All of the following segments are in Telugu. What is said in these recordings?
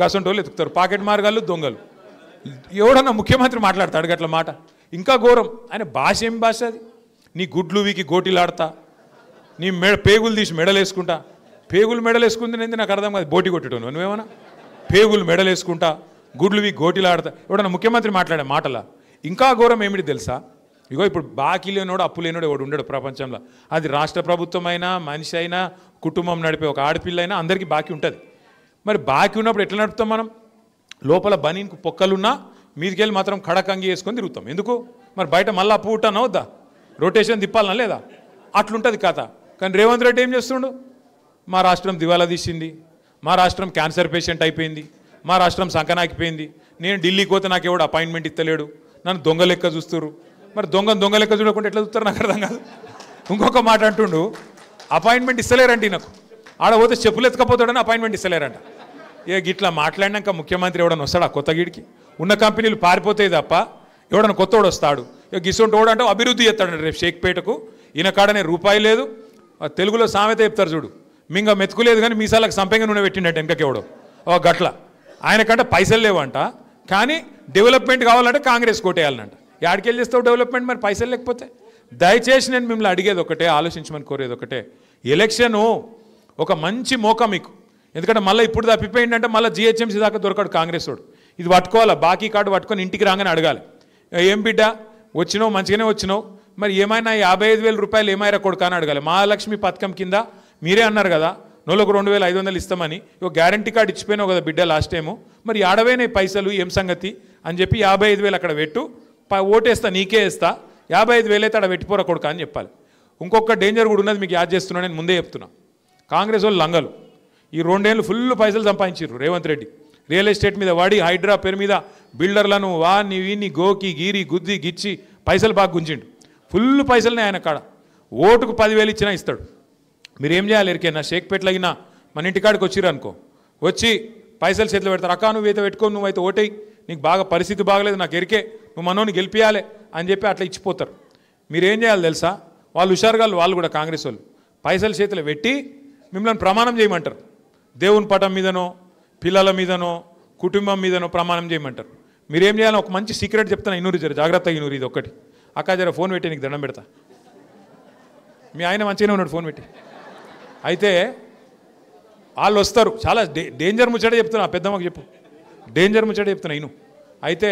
గసంటోళ్ళు ఎత్తుకుతారు, పాకెట్ మార్గాలు దొంగలు. ఎవడన్నా ముఖ్యమంత్రి మాట్లాడతాడు గట్ల మాట? ఇంకా ఘోరం. ఆయన భాష ఏం భాష అది? నీ గుడ్లు వీకి గోటీలాడతా, నీ పేగులు తీసి మెడలేసుకుంటా. పేగులు మెడలేసుకుంది నాకు అర్థం కాదు. బోటి కొట్టడం నువ్వేమన్నా? పేగులు మెడలేసుకుంటా, గుడ్లు వీకి గోటీలాడతా. ఎవడన్నా ముఖ్యమంత్రి మాట్లాడే మాటలా? ఇంకా ఘోరం ఏమిటి తెలుసా? ఇగో ఇప్పుడు బాకీ లేనోడు అప్పు లేనోడు ఎవడు ఉండడు ప్రపంచంలో. అది రాష్ట్ర ప్రభుత్వం అయినా, మనిషి అయినా, కుటుంబం నడిపే ఒక ఆడపిల్ల అయినా అందరికీ బాకీ ఉంటుంది. మరి బాకీ ఉన్నప్పుడు ఎట్లా నడుపుతాం మనం? లోపల బనీన్కు పొక్కలున్నా మీదికెళ్ళి మాత్రం కడకంగి వేసుకొని తిరుగుతాం. ఎందుకు? మరి బయట మళ్ళీ అప్పు ఉంటానా వద్దా? రొటేషన్ తిప్పాలనా లేదా? అట్లుంటుంది కథ. కానీ రేవంత్ రెడ్డి ఏం చేస్తుండు? మా రాష్ట్రం దివాలా తీసింది, మా రాష్ట్రం క్యాన్సర్ పేషెంట్ అయిపోయింది, మా రాష్ట్రం సంకనాకిపోయింది, నేను ఢిల్లీకి పోతే నాకు ఎవడు అపాయింట్మెంట్ ఇస్తలేడు, నన్ను దొంగ లెక్క చూస్తారు. మరి దొంగ లెక్క చూడకుండా ఎట్లా చూస్తారు నాకు అర్థం కాదు. ఇంకొక మాట అంటుండు, అపాయింట్మెంట్ ఇస్తలేరండి నాకు, ఆడ పోతే చెప్పులు ఎత్తుకపోతాడని అపాయింట్మెంట్ ఇస్తలేరంట. గిట్లా మాట్లాడినాక ముఖ్యమంత్రి ఎవడన్నా వస్తాడా కొత్తగీడికి? ఉన్న కంపెనీలు పారిపోతాయి తప్ప ఎవడన్నా కొత్తోడు వస్తాడు? గిసొంటి వాడు అంటే అభివృద్ధి చేస్తాడు. రేపు షేక్పేటకు ఈయన కాడనే రూపాయి లేదు. తెలుగులో సామెత చెప్తారు చూడు, మింగ మెతుకులేదు కానీ మీసాలకు సంపెంగ నూనె పెట్టిండట వెనకకెవడో గట్ల. ఆయనకంటే పైసలు లేవంట, కానీ డెవలప్మెంట్ కావాలంటే కాంగ్రెస్ కోటేయాలనంట. యాడికెళ్ళి చేస్తావు డెవలప్మెంట్ మరి పైసలు లేకపోతే? దయచేసి నేను మిమ్మల్ని అడిగేది ఒకటే, ఆలోచించమని కోరేది ఒకటే, ఎలక్షను ఒక మంచి మోకా మీకు. ఎందుకంటే మళ్ళీ ఇప్పుడు తప్పిపోయిందంటే మళ్ళీ జిహెచ్ఎంసీ దాకా దొరకడు కాంగ్రెస్ వాడు. ఇది పట్టుకోవాలా, బాకీ కార్డు పట్టుకొని ఇంటికి రాగానే అడగాలి, ఏం బిడ్డ వచ్చినావు, మంచిగానే వచ్చినావు, మరి ఏమైనా 55,000 రూపాయలు ఏమైనా కొడుకు అని అడగాలి. మహాలక్ష్మి పథకం కింద మీరే అన్నారు కదా నెలకు 2,500 ఇస్తామని, ఒక గ్యారంటీ కార్డు ఇచ్చిపోయినావు కదా బిడ్డ లాస్ట్ టైము, మరి ఆడవేనే పైసలు ఏం సంగతి అని చెప్పి 55,000 అక్కడ పెట్టు, ఓటేస్తా నీకే వేస్తా, 55,000 అయితే అక్కడ పెట్టిపోరా కొడుకు అని చెప్పాలి. ఇంకొక డేంజర్ కూడా ఉన్నది మీకు యాడ్ చేస్తున్నా, నేను ముందే చెప్తున్నా. కాంగ్రెస్ వాళ్ళు లంగలు ఈ 2 ఏళ్ళు ఫుల్ పైసలు సంపాదించారు రేవంత్ రెడ్డి. రియల్ ఎస్టేట్ మీద వాడి, హైడ్రా పేరు మీద బిల్డర్లను వాన్ని వీన్ని గోకి గీరి గుద్ది గిచ్చి పైసలు బాగా గుంజిండు. ఫుల్ పైసలనే ఆయన కాడ. ఓటుకు 10,000 ఇచ్చినా ఇస్తాడు. మీరు ఏం చేయాలి ఎరికేనా? షేక్పేటలగినా మన ఇంటికాడికి వచ్చిర్రు అనుకో, వచ్చి పైసలు చేతిలో పెడతారు. అక్క నువ్వైతే పెట్టుకో, నువ్వైతే ఓటేయి, నీకు బాగా పరిస్థితి బాగలేదు, నాకు ఎరికే, నువ్వు మనోని గెలిపియాలి అని చెప్పి అట్లా ఇచ్చిపోతారు. మీరు ఏం చేయాలి తెలుసా? వాళ్ళు హుషారుగా వాళ్ళు కూడా కాంగ్రెస్ వాళ్ళు పైసలు చేతిలో పెట్టి మిమ్మల్ని ప్రమాణం చేయమంటారు. దేవుని పటం మీదనో, పిల్లల మీదనో, కుటుంబం మీదనో ప్రమాణం చేయమంటారు. మీరేం చేయాలి? ఒక మంచి సీక్రెట్ చెప్తాను, ఇన్నూరు జర జాగ్రత్తగా ఇన్నూరు. ఇది ఒక్కటి, అక్క జర ఫోన్ పెట్టి నీకు దండం పెడతా. మీ ఆయన మంచిగానే ఉన్నాడు ఫోన్ పెట్టి. అయితే వాళ్ళు వస్తారు, చాలా డేంజర్ ముచ్చట చెప్తున్నా, పెద్దమ్మకు చెప్పు, డేంజర్ ముచ్చట చెప్తున్నా ఇను. అయితే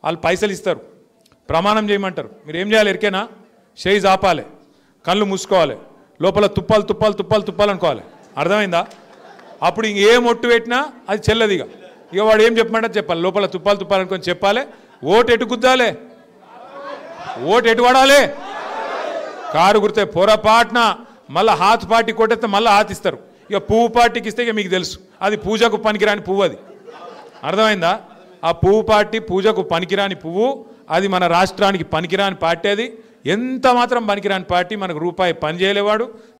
వాళ్ళు పైసలు ఇస్తారు, ప్రమాణం చేయమంటారు. మీరు ఏం చేయాలి ఎరికేనా? షేజ్ ఆపాలి, కళ్ళు మూసుకోవాలి, లోపల తుప్పాలు తుప్పాలు తుప్పాలు తుప్పాలు అనుకోవాలి. అర్థమైందా? అప్పుడు ఇంకేం ఒట్టు పెట్టినా అది చెల్లదిగా. ఇక వాడు ఏం చెప్పమంటే చెప్పాలి, లోపల తుప్పాలు తుప్పాలు అనుకొని చెప్పాలి. ఓటు ఎటు గుద్దాలి, ఓటు ఎటు పడాలి? కారు గుర్తే. పొరపాటున మళ్ళీ హాత్ పార్టీ కొట్టేస్తే మళ్ళీ హాత్ ఇస్తారు. ఇక పువ్వు పార్టీకి ఇస్తే ఇక మీకు తెలుసు, అది పూజకు పనికిరాని పువ్వు. అది అర్థమైందా? ఆ పువ్వు పార్టీ పూజకు పనికిరాని పువ్వు, అది మన రాష్ట్రానికి పనికిరాని పార్టీ. అది ఎంత మాత్రం పనికిరాని పార్టీ. మనకు రూపాయి పని చేయలేవాడు,